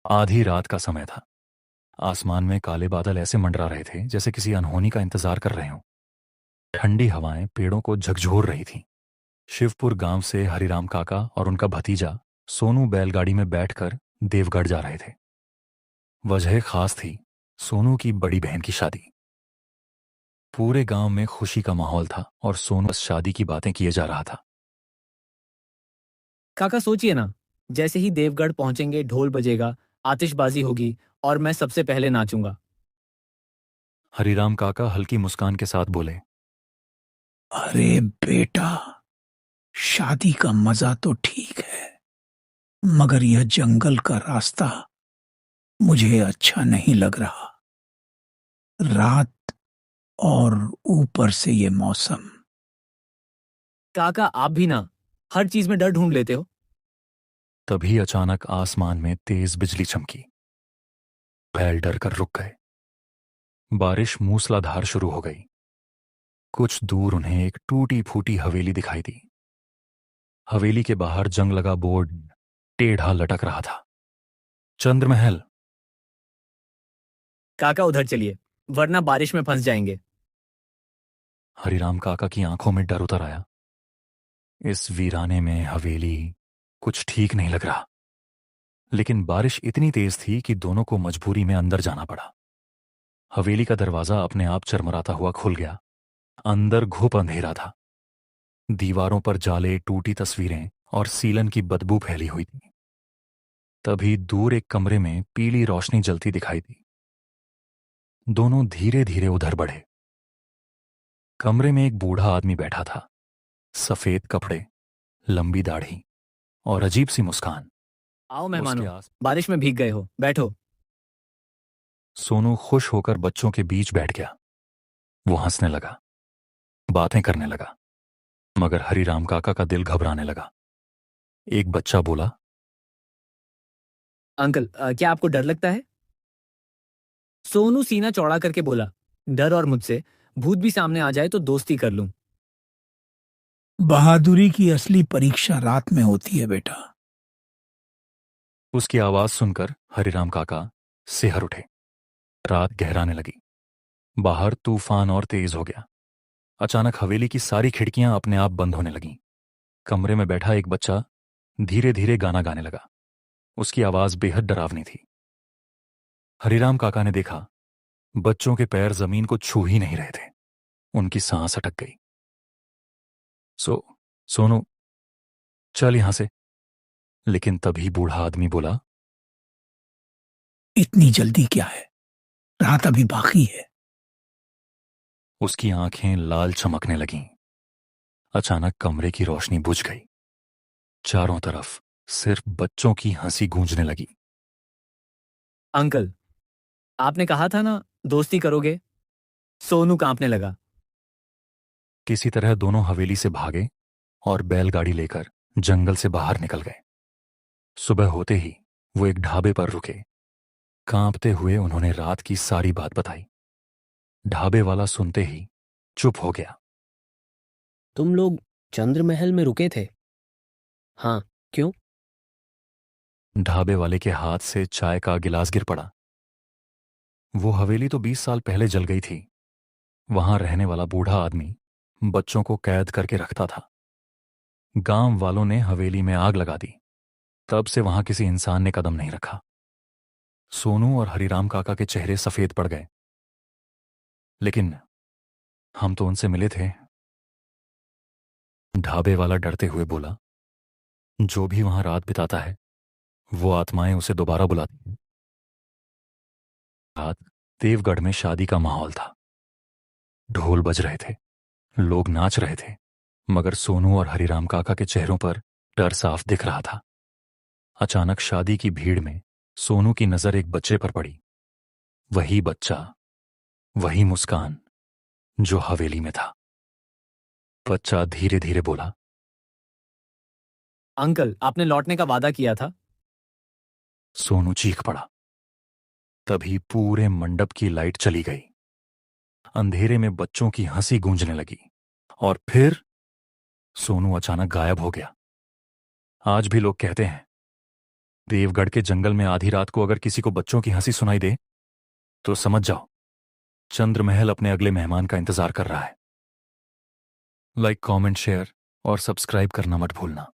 आधी रात का समय था। आसमान में काले बादल ऐसे मंडरा रहे थे जैसे किसी अनहोनी का इंतजार कर रहे हों। ठंडी हवाएं पेड़ों को झकझोर रही थीं। शिवपुर गांव से हरिराम काका और उनका भतीजा सोनू बैलगाड़ी में बैठकर देवगढ़ जा रहे थे। वजह खास थी, सोनू की बड़ी बहन की शादी। पूरे गांव में खुशी का माहौल था और सोनू बस शादी की बातें किए जा रहा था। काका सोचिए ना। जैसे ही देवगढ़ पहुंचेंगे ढोल बजेगा, आतिशबाजी होगी और मैं सबसे पहले नाचूंगा। हरिराम काका हल्की मुस्कान के साथ बोले। अरे बेटा, शादी का मजा तो ठीक है, मगर यह जंगल का रास्ता मुझे अच्छा नहीं लग रहा। रात और ऊपर से ये मौसम। काका आप भी ना, हर चीज में डर ढूंढ लेते हो। तभी अचानक आसमान में तेज बिजली चमकी। बैल डर कर रुक गए। बारिश मूसलाधार शुरू हो गई। कुछ दूर उन्हें एक टूटी फूटी हवेली दिखाई दी। हवेली के बाहर जंग लगा बोर्ड टेढ़ा लटक रहा था। चंद्रमहल। काका उधर चलिए, वरना बारिश में फंस जाएंगे। हरिराम काका की आंखों में डर उतर आया। इस वीराने में हवेली, कुछ ठीक नहीं लग रहा। लेकिन बारिश इतनी तेज थी कि दोनों को मजबूरी में अंदर जाना पड़ा। हवेली का दरवाजा अपने आप चरमराता हुआ खुल गया। अंदर घुप अंधेरा था। दीवारों पर जाले, टूटी तस्वीरें और सीलन की बदबू फैली हुई थी। तभी दूर एक कमरे में पीली रोशनी जलती दिखाई दी। दोनों धीरे धीरे उधर बढ़े। कमरे में एक बूढ़ा आदमी बैठा था। सफेद कपड़े, लंबी दाढ़ी और अजीब सी मुस्कान। आओ उसके मेहमानों, आस बारिश में भीग गए हो, बैठो। सोनू खुश होकर बच्चों के बीच बैठ गया। वो हंसने लगा, बातें करने लगा, मगर हरिराम काका का दिल घबराने लगा। एक बच्चा बोला। अंकल, क्या आपको डर लगता है? सोनू सीना चौड़ा करके बोला। डर और मुझसे, भूत भी सामने आ जाए तो दोस्ती कर लूं। बहादुरी की असली परीक्षा रात में होती है बेटा। उसकी आवाज सुनकर हरिराम काका सिहर उठे। रात गहराने लगी। बाहर तूफान और तेज हो गया। अचानक हवेली की सारी खिड़कियां अपने आप बंद होने लगीं। कमरे में बैठा एक बच्चा धीरे धीरे गाना गाने लगा। उसकी आवाज बेहद डरावनी थी। हरिराम काका ने देखा, बच्चों के पैर जमीन को छू ही नहीं रहे थे। उनकी सांस अटक गई। सो सोनू, चल यहां से। लेकिन तभी बूढ़ा आदमी बोला। इतनी जल्दी क्या है, रात अभी बाकी है। उसकी आंखें लाल चमकने लगीं। अचानक कमरे की रोशनी बुझ गई। चारों तरफ सिर्फ बच्चों की हंसी गूंजने लगी। अंकल, आपने कहा था ना दोस्ती करोगे। सोनू कांपने लगा। किसी तरह दोनों हवेली से भागे और बैलगाड़ी लेकर जंगल से बाहर निकल गए। सुबह होते ही वो एक ढाबे पर रुके। कांपते हुए उन्होंने रात की सारी बात बताई। ढाबे वाला सुनते ही चुप हो गया। तुम लोग चंद्रमहल में रुके थे? हाँ, क्यों? ढाबे वाले के हाथ से चाय का गिलास गिर पड़ा। वो हवेली तो 20 साल पहले जल गई थी। वहां रहने वाला बूढ़ा आदमी बच्चों को कैद करके रखता था। गांव वालों ने हवेली में आग लगा दी। तब से वहां किसी इंसान ने कदम नहीं रखा। सोनू और हरिराम काका के चेहरे सफेद पड़ गए। लेकिन हम तो उनसे मिले थे। ढाबे वाला डरते हुए बोला। जो भी वहां रात बिताता है, वो आत्माएं उसे दोबारा बुलाती हैं। रात देवगढ़ में शादी का माहौल था। ढोल बज रहे थे, लोग नाच रहे थे, मगर सोनू और हरिराम काका के चेहरों पर डर साफ दिख रहा था। अचानक शादी की भीड़ में सोनू की नजर एक बच्चे पर पड़ी। वही बच्चा, वही मुस्कान जो हवेली में था। बच्चा धीरे धीरे बोला। अंकल, आपने लौटने का वादा किया था। सोनू चीख पड़ा। तभी पूरे मंडप की लाइट चली गई। अंधेरे में बच्चों की हंसी गूंजने लगी और फिर सोनू अचानक गायब हो गया। आज भी लोग कहते हैं देवगढ़ के जंगल में आधी रात को अगर किसी को बच्चों की हंसी सुनाई दे तो समझ जाओ चंद्रमहल अपने अगले मेहमान का इंतजार कर रहा है। लाइक, कमेंट, शेयर और सब्सक्राइब करना मत भूलना।